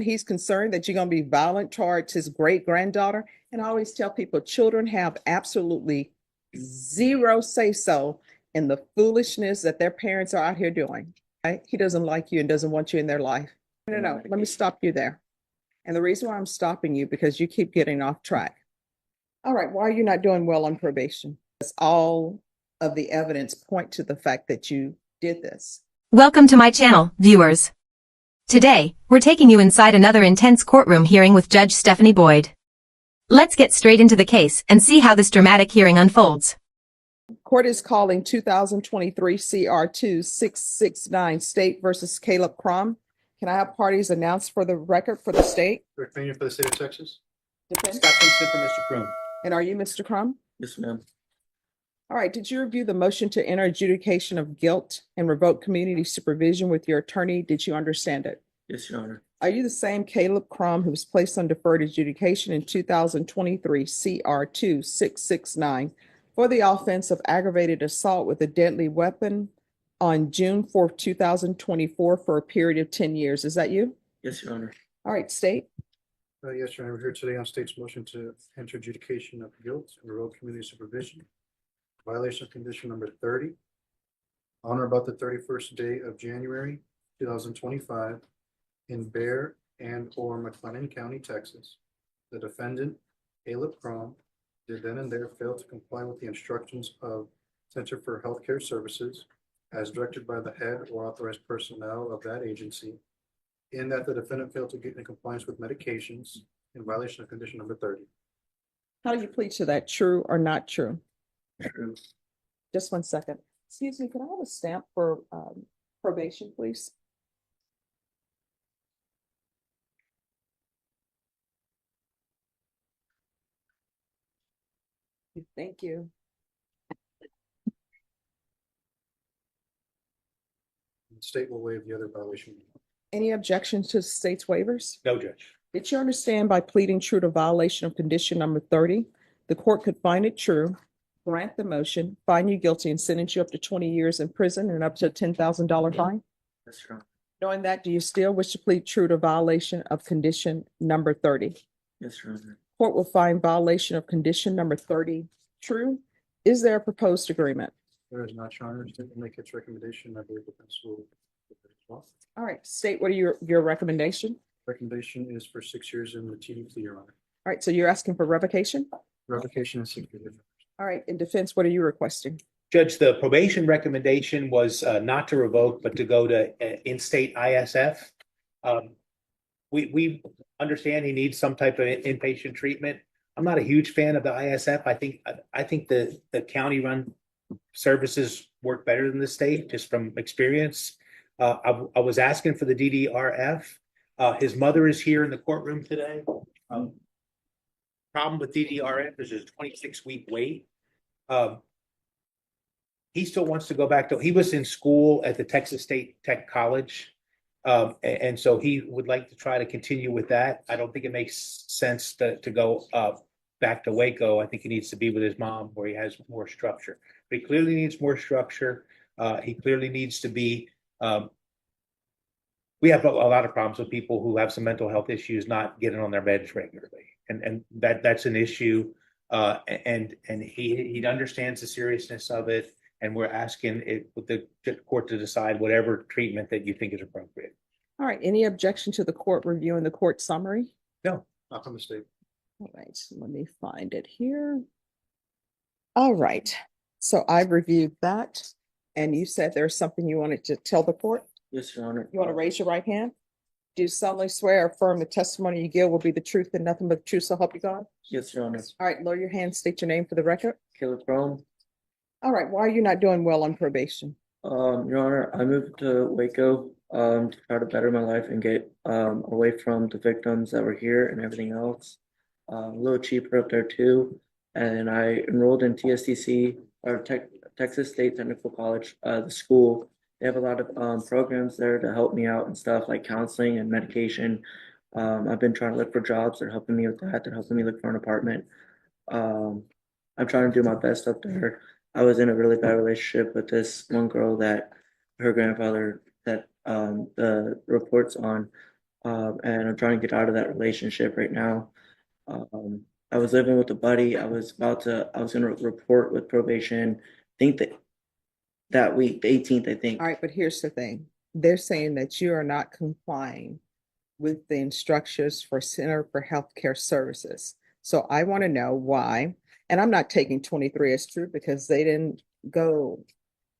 He's concerned that you're going to be violent towards his great-granddaughter. And I always tell people children have absolutely zero say-so in the foolishness that their parents are out here doing. Right? He doesn't like you and doesn't want you in their life. No, let me stop you there. And the reason why I'm stopping you because you keep getting off track. All right, why are you not doing well on probation? Because all of the evidence point to the fact that you did this. Welcome to my channel, viewers. Today, we're taking you inside another intense courtroom hearing with Judge Stephanie Boyd. Let's get straight into the case and see how this dramatic hearing unfolds. Court is calling 2023 CR 2669 State versus Caleb Crome. Can I have parties announced for the record for the state? Opinion for the state of Texas. Defense? Scott Simpson for Mr. Crome. And are you Mr. Crome? Yes, ma'am. All right, did you review the motion to enter adjudication of guilt and revoke community supervision with your attorney? Did you understand it? Yes, Your Honor. Are you the same Caleb Crome who was placed on deferred adjudication in 2023 CR 2669 for the offense of aggravated assault with a deadly weapon on June 4th, 2024 for a period of 10 years? Is that you? Yes, Your Honor. All right, state. Yes, Your Honor, we're here today on state's motion to enter adjudication of guilt and revoke community supervision. Violation of condition number 30. On or about the 31st day of January 2025 in Bear and or McLennan County, Texas. The defendant, Caleb Crome, did then and there fail to comply with the instructions of Center for Healthcare Services as directed by the head or authorized personnel of that agency, in that the defendant failed to get in compliance with medications in violation of condition number 30. How do you plead to that? True or not true? True. Just 1 second. Excuse me, can I have a stamp for probation, please? Thank you. The state will waive the other violation. Any objections to the state's waivers? No, Judge. Did you understand by pleading true to violation of condition number 30, the court could find it true, grant the motion, find you guilty, and sentence you up to 20 years in prison and up to a $10,000 fine? Yes, Your Honor. Knowing that, do you still wish to plead true to violation of condition number 30? Yes, Your Honor. Court will find violation of condition number 30 true. Is there a proposed agreement? There is not, Your Honor. State will make its recommendation. I believe the defense will. Well, All right, state, what are your recommendation? recommendation is for 6 years in the TD plea, Your Honor. All right, so you're asking for revocation? Revocation is 6 years. All right, in defense, what are you requesting? Judge, the probation recommendation was not to revoke, but to go to in-state ISF. We understand he needs some type of inpatient treatment. I'm not a huge fan of the ISF. I think the county-run services work better than the state, just from experience. I was asking for the DDRF. His mother is here in the courtroom today. Problem with DDRF is there's a 26-week wait. He still wants to go back to, he was in school at the Texas State Tech College. And so he would like to try to continue with that. I don't think it makes sense to go back to Waco. I think he needs to be with his mom where he has more structure. But he clearly needs more structure. He clearly needs to be, we have a lot of problems with people who have some mental health issues not getting on their beds regularly. And that's an issue. And he understands the seriousness of it. And we're asking the court to decide whatever treatment that you think is appropriate. All right, any objection to the court reviewing the court summary? No. Not from the state. All right, so let me find it here. All right, so I've reviewed that. And you said there's something you wanted to tell the court? Yes, Your Honor. You want to raise your right hand? Do you solemnly swear or affirm the testimony you give will be the truth and nothing but the truth, so help you God? Yes, Your Honor. All right, lower your hand, state your name for the record. Caleb Crome. All right, why are you not doing well on probation? Your Honor, I moved to Waco to try to better my life and get away from the victims that were here and everything else. A little cheaper up there too. And I enrolled in TSTC, or Texas State Technical College, the school. They have a lot of programs there to help me out and stuff like counseling and medication. I've been trying to look for jobs. They're helping me with that. They're helping me look for an apartment. I'm trying to do my best up there. I was in a really bad relationship with this one girl that her grandfather that the reports on and I'm trying to get out of that relationship right now. I was living with a buddy. I was gonna report with probation. Think that week, the 18th, I think. All right, but here's the thing. They're saying that you are not complying with the instructions for Center for Healthcare Services. So I want to know why, and I'm not taking 23 as true because they didn't go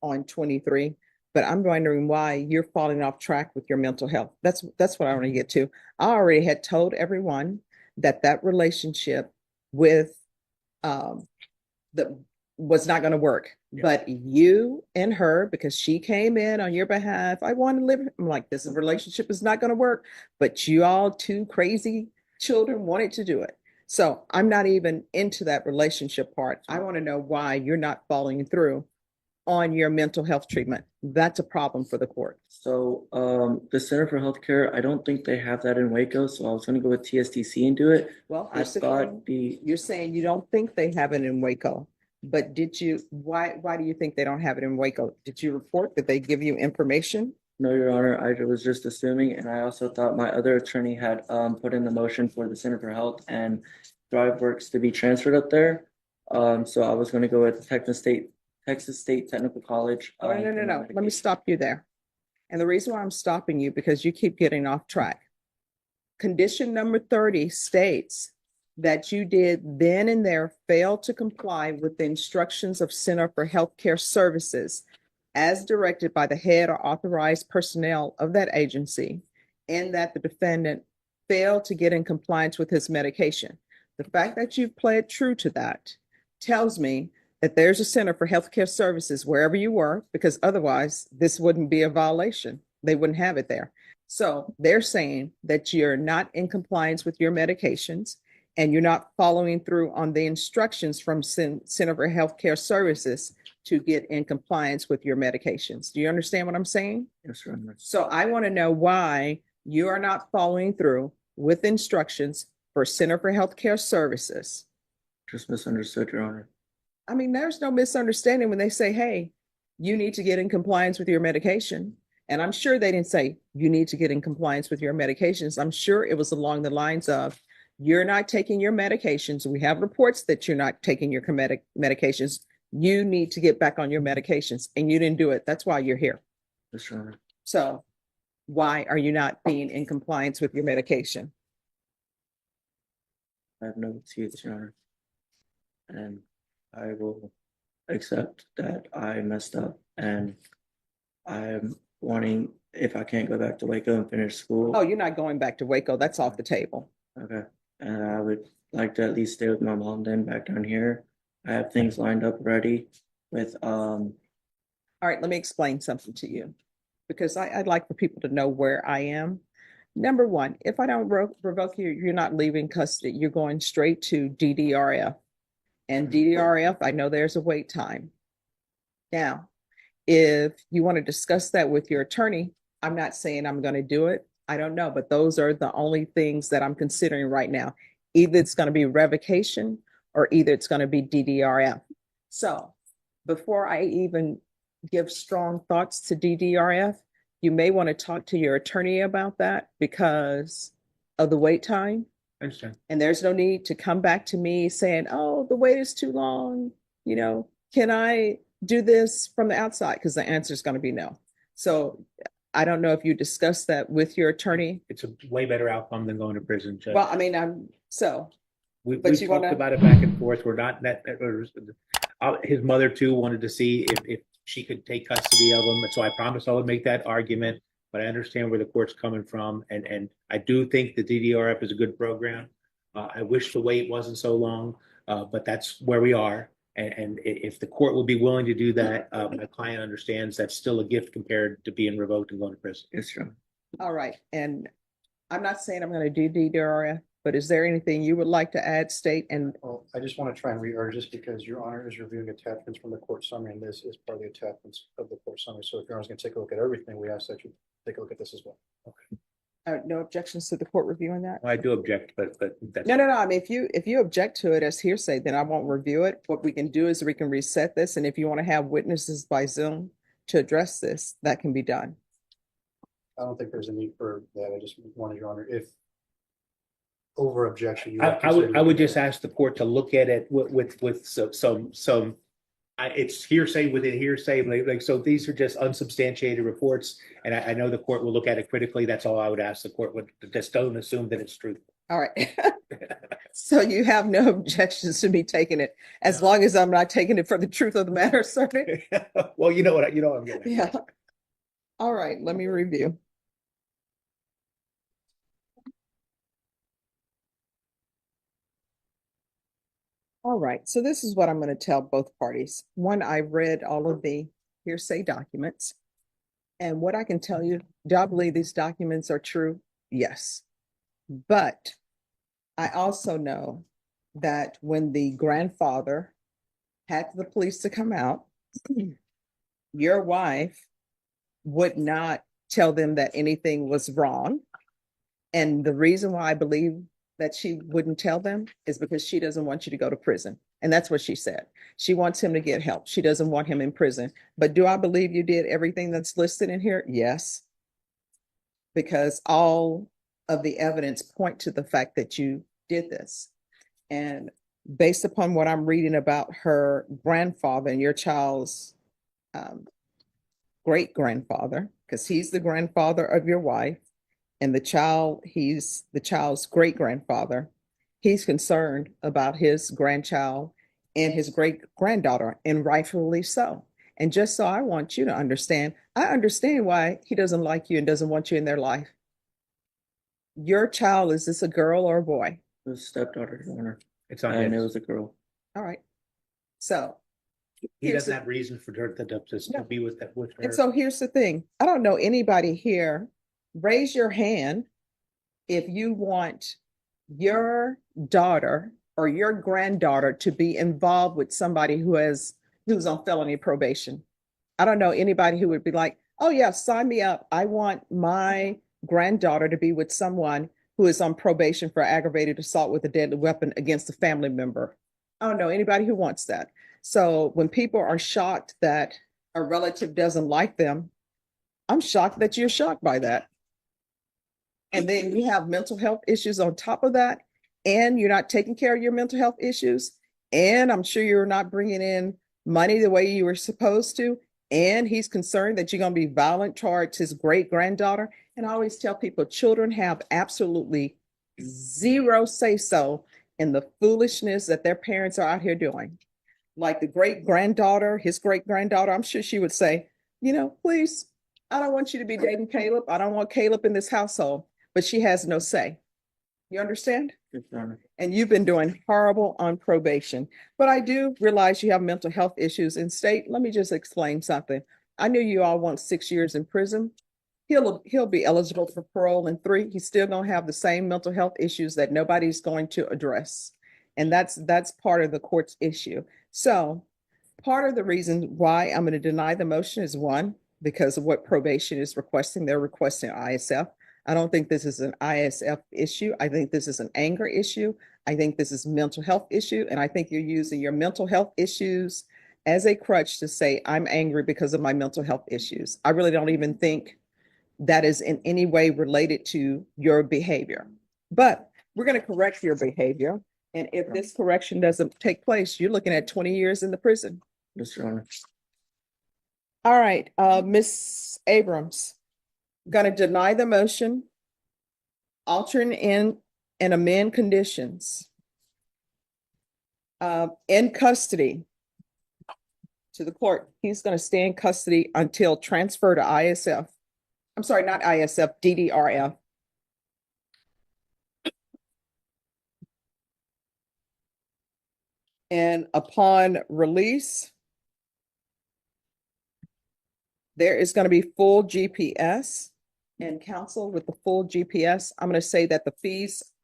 on 23, but I'm wondering why you're falling off track with your mental health. That's what I want to get to. I already had told everyone that that relationship with the was not going to work. Yeah. But you and her, because she came in on your behalf, I want to live. I'm like, this relationship is not going to work. But you all two crazy children wanted to do it. So I'm not even into that relationship part. I want to know why you're not following through on your mental health treatment. That's a problem for the court. So, the Center for Healthcare, I don't think they have that in Waco, so I was gonna go with TSTC and do it. Well, I here's the thought thing. You're saying you don't think they have it in Waco, but why do you think they don't have it in Waco? Did you report that they give you information? No, Your Honor, I was just assuming, and I also thought my other attorney had put in the motion for the Center for Health and ThriveWorks to be transferred up there. So I was gonna go with Texas State Technical College. Oh, no. Let me stop you there. And the reason why I'm stopping you, because you keep getting off track. Condition number 30 states that you did then and there fail to comply with the instructions of Center for Healthcare Services as directed by the head or authorized personnel of that agency, and that the defendant failed to get in compliance with his medication. The fact that you've played true to that tells me that there's a Center for Healthcare Services wherever you were, because otherwise this wouldn't be a violation. They wouldn't have it there. So they're saying that you're not in compliance with your medications and you're not following through on the instructions from Center for Healthcare Services to get in compliance with your medications. Do you understand what I'm saying? Yes, Your Honor. So I want to know why you are not following through with instructions for Center for Healthcare Services. Just misunderstood, Your Honor. I mean, there's no misunderstanding when they say, hey, you need to get in compliance with your medication. And I'm sure they didn't say you need to get in compliance with your medications. I'm sure it was along the lines of you're not taking your medications. We have reports that you're not taking your medications. You need to get back on your medications, and you didn't do it. That's why you're here. Yes, Your Honor. So why are you not being in compliance with your medication? I have no excuse, Your Honor. And I will accept that I messed up, and I'm wanting, if I can't go back to Waco and finish school. Oh, you're not going back to Waco. That's off the table. Okay, and I would like to at least stay with my mom then back down here. I have things lined up ready with, All right, let me explain something to you, because I'd like for people to know where I am. Number one, if I don't revoke you, you're not leaving custody. You're going straight to DDRF. And DDRF, I know there's a wait time. Now, if you want to discuss that with your attorney, I'm not saying I'm going to do it. I don't know, but those are the only things that I'm considering right now. Either it's going to be revocation or either it's going to be DDRF. So before I even give strong thoughts to DDRF, you may want to talk to your attorney about that because of the wait time. I understand. And there's no need to come back to me saying, oh, the wait is too long. Can I do this from the outside? Because the answer is going to be no. So I don't know if you discussed that with your attorney. It's a way better outcome than going to prison, Judge. Well, I mean, We've but you talked wanna- about it back and forth. We're not his mother too wanted to see if she could take custody of him. And so I promised I would make that argument, but I understand where the court's coming from. And I do think the DDRF is a good program. I wish the wait wasn't so long, but that's where we are. And if the court would be willing to do that, my client understands that's still a gift compared to being revoked and going to prison. yes, Your Honor. all right. And I'm not saying I'm going to do DDRF, but is there anything you would like to add, state? And Well, I just want to try and re-urge this because Your Honor is reviewing attachments from the court summary, and this is part of the attachments of the court summary. So if Your Honor's going to take a look at everything, we ask that you take a look at this as well. no objections to the court reviewing that? I do object, but that's. No. I mean, if you object to it as hearsay, then I won't review it. What we can do is we can reset this, and if you want to have witnesses by Zoom to address this, that can be done. I don't think there's a need for that. I just wanted, Your Honor, if over objection. you I would just ask the court to look at it with some. It's hearsay within hearsay, like, so these are just unsubstantiated reports, and I know the court will look at it critically. That's all I would ask the court, would just don't assume that it's true. All right. So you have no objections to me taking it, as long as I'm not taking it for the truth of the matter, sir? Well, you know what I'm getting at. Yeah. All right, let me review. All right, so this is what I'm going to tell both parties. One, I read all of the hearsay documents. And what I can tell you, do I believe these documents are true? Yes. But I also know that when the grandfather had the police to come out, your wife would not tell them that anything was wrong. And the reason why I believe that she wouldn't tell them is because she doesn't want you to go to prison. And that's what she said. She wants him to get help. She doesn't want him in prison. But do I believe you did everything that's listed in here? Yes. Because all of the evidence point to the fact that you did this. And based upon what I'm reading about her grandfather and your child's great grandfather, because he's the grandfather of your wife, and he's the child's great grandfather. He's concerned about his grandchild and his great granddaughter, and rightfully so. And just so I want you to understand, I understand why he doesn't like you and doesn't want you in their life. Your child, is this a girl or a boy? It was stepdaughter, Your Honor, It's on and it his. was a girl. All right. So He doesn't have reason for her to No. be with her. And so here's the thing. I don't know anybody here. Raise your hand if you want your daughter or your granddaughter to be involved with somebody who's on felony probation. I don't know anybody who would be like, oh yeah, sign me up. I want my granddaughter to be with someone who is on probation for aggravated assault with a deadly weapon against a family member. I don't know anybody who wants that. So when people are shocked that a relative doesn't like them, I'm shocked that you're shocked by that. And then you have mental health issues on top of that, and you're not taking care of your mental health issues. And I'm sure you're not bringing in money the way you were supposed to. And he's concerned that you're going to be violent towards his great granddaughter. And I always tell people children have absolutely zero say so in the foolishness that their parents are out here doing. Like the great granddaughter, his great granddaughter, I'm sure she would say, please, I don't want you to be dating Caleb. I don't want Caleb in this household. But she has no say. You understand? Yes, Your Honor. And you've been doing horrible on probation. But I do realize you have mental health issues in state. Let me just explain something. I knew you all want 6 years in prison. He'll be eligible for parole in 3. He's still going to have the same mental health issues that nobody's going to address. And that's part of the court's issue. So part of the reason why I'm going to deny the motion is, one, because of what probation is requesting. They're requesting ISF. I don't think this is an ISF issue. I think this is an anger issue. I think this is mental health issue. And I think you're using your mental health issues as a crutch to say, I'm angry because of my mental health issues. I really don't even think that is in any way related to your behavior. But we're going to correct your behavior. And if this correction doesn't take place, you're looking at 20 years in the prison. Yes, Your Honor. All right, Ms. Abrams, going to deny the motion, alternate in and amend conditions. In custody to the court. He's going to stay in custody until transfer to ISF. I'm sorry, not ISF, DDRF. And upon release, there is going to be full GPS. And counsel, with the full GPS, I'm going to say that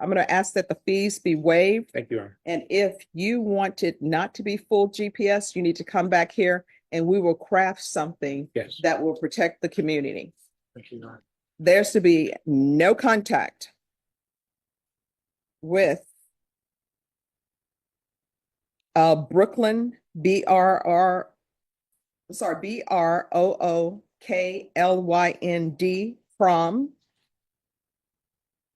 I'm going to ask that the fees be waived. Thank you, Your Honor. And if you want it not to be full GPS, you need to come back here and we will craft something Yes. that will protect the community. Thank you, Your Honor. There's to be no contact with Brooklyn, BROOKLYND Crome.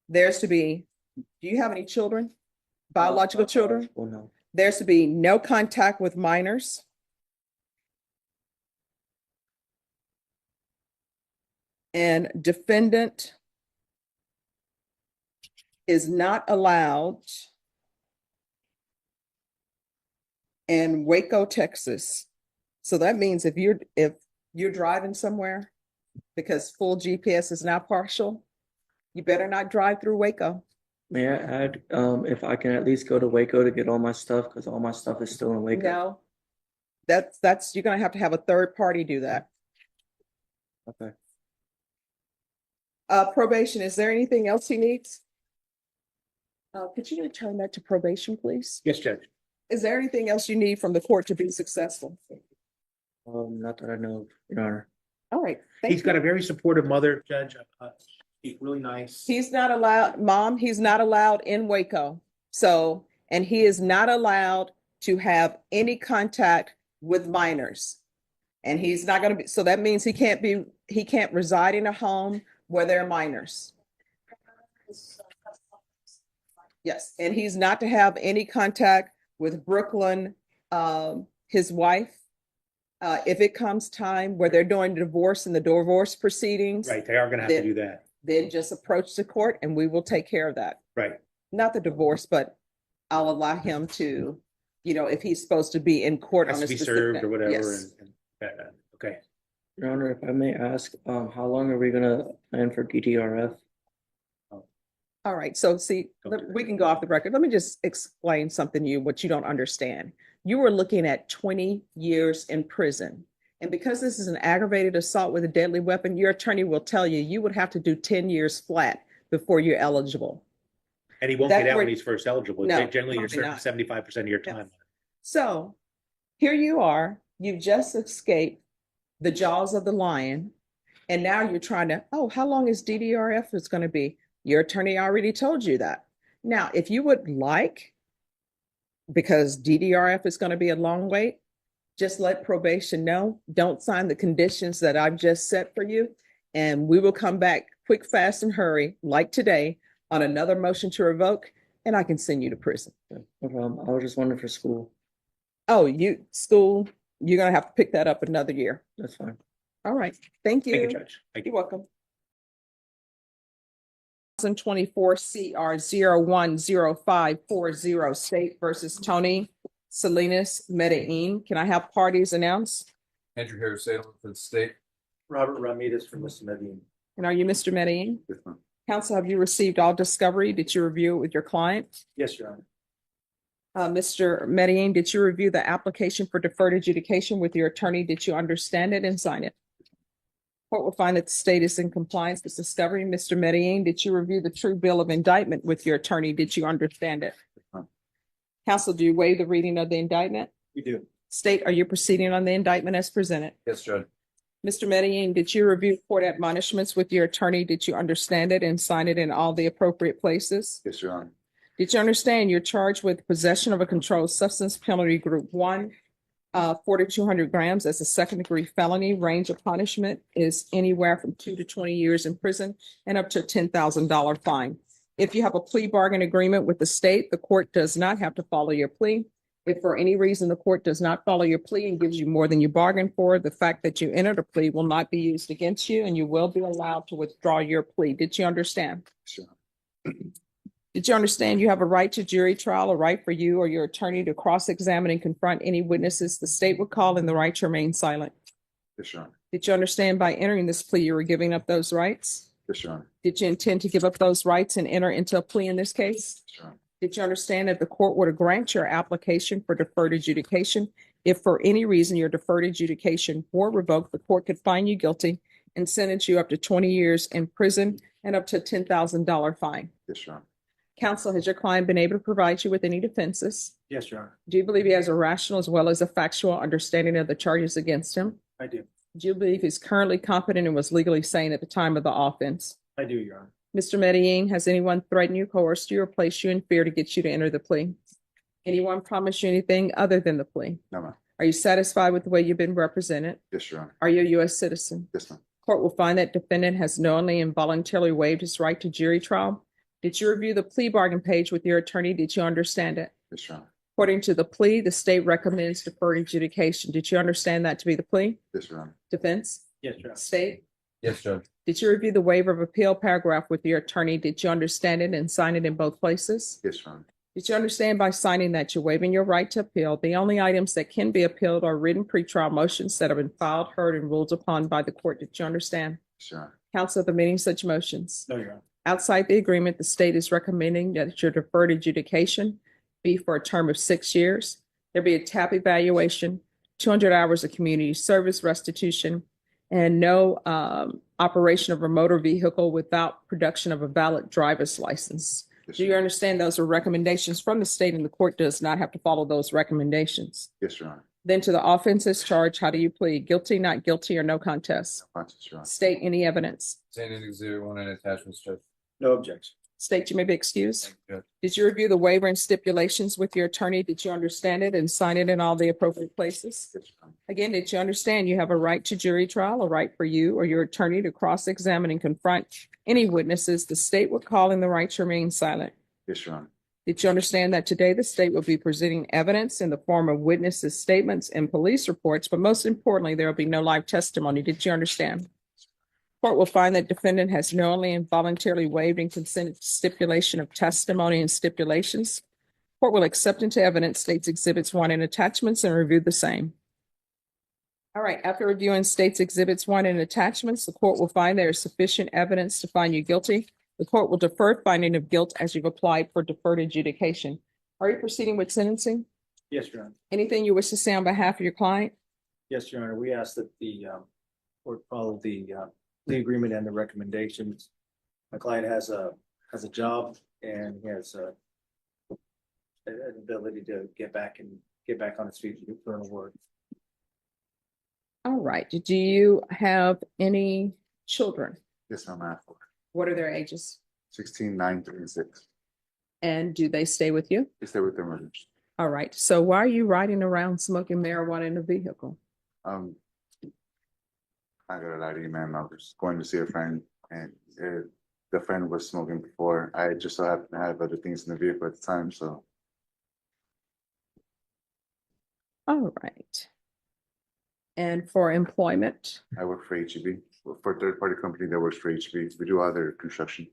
There's to be, do you have any children? Biological children? Oh, no. There's to be no contact with minors. And defendant is not allowed in Waco, Texas. So that means if you're driving somewhere, because full GPS is now partial, you better not drive through Waco. May I add, if I can at least go to Waco to get all my stuff, because all my stuff is still in Waco. No, that's you're gonna have a third party do that. Okay. Probation, is there anything else he needs? Could you return that to probation, please? Yes, Judge. Is there anything else you need from the court to be successful? Not that I know of, Your Honor. All right. thank He's got you. a very supportive mother, Judge. He's really nice. He's not allowed, Mom, he's not allowed in Waco. So, and he is not allowed to have any contact with minors. And he's not gonna be, so that means he can't reside in a home where there are minors. Yes, and he's not to have any contact with Brooklyn, his wife. If it comes time where they're doing divorce and the divorce proceedings. Right, they are gonna have to do that. Then just approach the court and we will take care of that. Right. Not the divorce, but I'll allow him to, if he's supposed to be in court on Has a to be specific served day. or whatever. Yes. Okay. Your Honor, if I may ask, how long are we gonna plan for DDRF? All right, so see, we can go off the record. Let me just explain something to you, what you don't understand. You were looking at 20 years in prison. And because this is an aggravated assault with a deadly weapon, your attorney will tell you, you would have to do 10 years flat before you're eligible. And he won't That's get out where- when he's first eligible. No, Generally, you're probably serving not. 75% of your time. So here you are, you've just escaped the jaws of the lion. And now you're trying to, how long is DDRF is going to be? Your attorney already told you that. Now, if you would like, because DDRF is going to be a long wait, just let probation know. Don't sign the conditions that I've just set for you. And we will come back quick, fast, and hurry, like today, on another motion to revoke, and I can send you to prison. No problem. I was just wondering for school. Oh, school, you're going to have to pick that up another year. That's fine. All right. Thank you. Thank you, Judge. Thank you. You're welcome. 2024 CR 010540 State versus Tony Salinas Medellin. Can I have parties announced? Andrew Harris Salem for the state. Robert Ramirez from Mr. Medellin. And are you Mr. Medellin? Counsel, have you received all discovery? Did you review it with your client? Yes, Your Honor. Mr. Medellin, did you review the application for deferred adjudication with your attorney? Did you understand it and sign it? Court will find that the state is in compliance with discovery. Mr. Medellin, did you review the true bill of indictment with your attorney? Did you understand it? Counsel, do you waive the reading of the indictment? We do. State, are you proceeding on the indictment as presented? Yes, Judge. Mr. Medellin, did you review court admonishments with your attorney? Did you understand it and sign it in all the appropriate places? Yes, Your Honor. Did you understand you're charged with possession of a controlled substance, penalty group 1, 4,200 grams as a second-degree felony? Range of punishment is anywhere from 2 to 20 years in prison and up to a $10,000 fine. If you have a plea bargain agreement with the state, the court does not have to follow your plea. If for any reason the court does not follow your plea and gives you more than you bargained for, the fact that you entered a plea will not be used against you and you will be allowed to withdraw your plea. Did you understand? Sure. Did you understand you have a right to jury trial, a right for you or your attorney to cross-examine and confront any witnesses the state would call, and the right to remain silent? Yes, Your Honor. Did you understand by entering this plea you were giving up those rights? Yes, Your Honor. Did you intend to give up those rights and enter into a plea in this case? Yes, Your Honor. Did you understand that the court were to grant your application for deferred adjudication? If for any reason your deferred adjudication were revoked, the court could find you guilty and sentence you up to 20 years in prison and up to a $10,000 fine. Yes, Your Honor. Counsel, has your client been able to provide you with any defenses? Yes, Your Honor. Do you believe he has a rational as well as a factual understanding of the charges against him? I do. Do you believe he's currently competent and was legally sane at the time of the offense? I do, Your Honor. Mr. Medellin, has anyone threatened you, coerced you, or placed you in fear to get you to enter the plea? Anyone promised you anything other than the plea? No, ma'am. Are you satisfied with the way you've been represented? Yes, Your Honor. Are you a U.S. citizen? Yes, ma'am. Court will find that defendant has knowingly and voluntarily waived his right to jury trial. Did you review the plea bargain page with your attorney? Did you understand it? Yes, Your Honor. According to the plea, the state recommends deferred adjudication. Did you understand that to be the plea? Yes, Your Honor. Defense? Yes, Your Honor. State? Yes, Judge. Did you review the waiver of appeal paragraph with your attorney? Did you understand it and sign it in both places? Yes, Your Honor. Did you understand by signing that you're waiving your right to appeal? The only items that can be appealed are written pretrial motions that have been filed, heard, and ruled upon by the court. Did you understand? Yes, Your Honor. Counsel, the meeting such motions. No, Your Honor. Outside the agreement, the state is recommending that your deferred adjudication be for a term of 6 years. There be a TAP evaluation, 200 hours of community service restitution, and no operation of a motor vehicle without production of a valid driver's license. Yes, Do you Your Honor. understand those are recommendations from the state, and the court does not have to follow those recommendations? Yes, Your Honor. Then to the offenses charged, how do you plead? Guilty, not guilty, or no contest? Conscience, Your Honor. State any evidence. Same in Exhibit 1 and attachments, Judge. No objection. State you may be excused. Thank you, Judge. Did you review the waiver and stipulations with your attorney? Did you understand it and sign it in all the appropriate places? Yes, Your Honor. Again, did you understand you have a right to jury trial, a right for you or your attorney to cross-examine and confront any witnesses the state would call in the right to remain silent? Yes, Your Honor. Did you understand that today the state will be presenting evidence in the form of witnesses' statements and police reports, but most importantly, there will be no live testimony? Did you understand? Court will find that defendant has knowingly and voluntarily waived and consented to stipulation of testimony and stipulations. Court will accept into evidence states exhibits 1 and attachments and review the same. All right, after reviewing states exhibits 1 and attachments, the court will find there is sufficient evidence to find you guilty. The court will defer finding of guilt as you've applied for deferred adjudication. Are you proceeding with sentencing? Yes, Your Honor. Anything you wish to say on behalf of your client? Yes, Your Honor. We ask that the court follow the agreement and the recommendations. My client has a job and he has an ability to get back on his feet for an award. All right, do you have any children? Yes, I'm at 4. What are their ages? 16, 9, 3, and 6. And do they stay with you? They stay with their mothers. All right, so why are you riding around smoking marijuana in a vehicle? I gotta lie to you, man. I was going to see a friend, and the friend was smoking before. I just so happened to have other things in the vehicle at the time, so. All right. And for employment? I work for HEB, for a third-party company that works for HEB. We do other construction.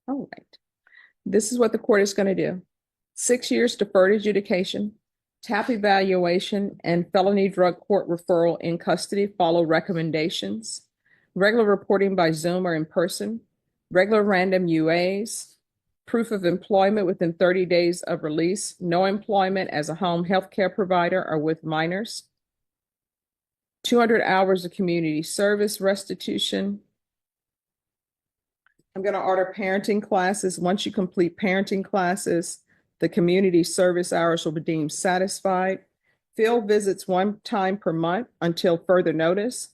All right. This is what the court is going to do. 6 years deferred adjudication, TAP evaluation, and felony drug court referral in custody follow recommendations. Regular reporting by Zoom or in person. Regular random UAs. Proof of employment within 30 days of release. No employment as a home health care provider or with minors. 200 hours of community service restitution. I'm going to order parenting classes. Once you complete parenting classes, the community service hours will be deemed satisfied. Field visits 1 time per month until further notice.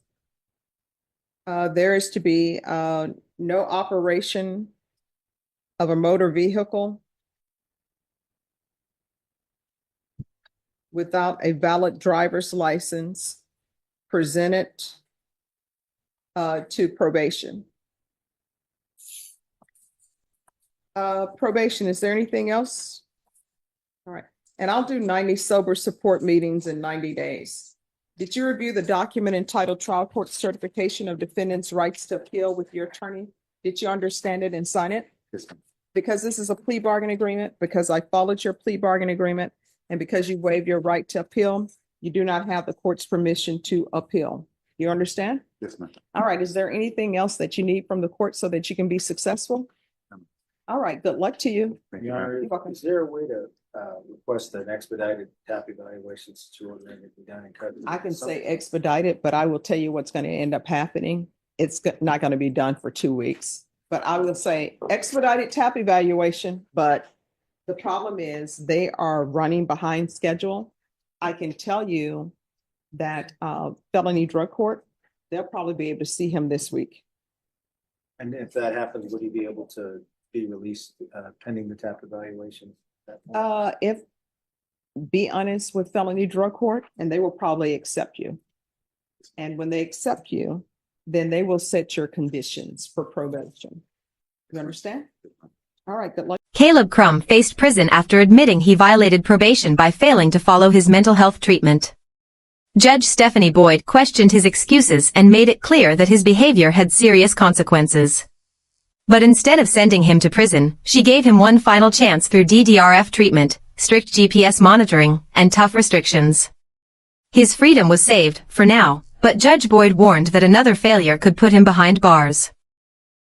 There is to be no operation of a motor vehicle without a valid driver's license presented to probation. Probation, is there anything else? All right, and I'll do 90 sober support meetings in 90 days. Did you review the document entitled Trial Court Certification of Defendant's Rights to Appeal with your attorney? Did you understand it and sign it? Yes, ma'am. Because this is a plea bargain agreement, because I followed your plea bargain agreement, and because you waived your right to appeal, you do not have the court's permission to appeal. You understand? Yes, ma'am. All right, is there anything else that you need from the court so that you can be successful? All right, good luck to you. Thank you, Your ma'am. Honor, You're welcome. is there a way to request an expedited TAP evaluation since you're ordering it to be done in custody? I can say expedited, but I will tell you what's going to end up happening. It's not going to be done for 2 weeks, but I will say expedited TAP evaluation, but the problem is they are running behind schedule. I can tell you that felony drug court, they'll probably be able to see him this week. And if that happens, would he be able to be released pending the TAP evaluation? If, be honest with felony drug court, and they will probably accept you. And when they accept you, then they will set your conditions for probation. You understand? All right, good luck. Caleb Crome faced prison after admitting he violated probation by failing to follow his mental health treatment. Judge Stephanie Boyd questioned his excuses and made it clear that his behavior had serious consequences. But instead of sending him to prison, she gave him one final chance through DDRF treatment, strict GPS monitoring, and tough restrictions. His freedom was saved, for now, but Judge Boyd warned that another failure could put him behind bars.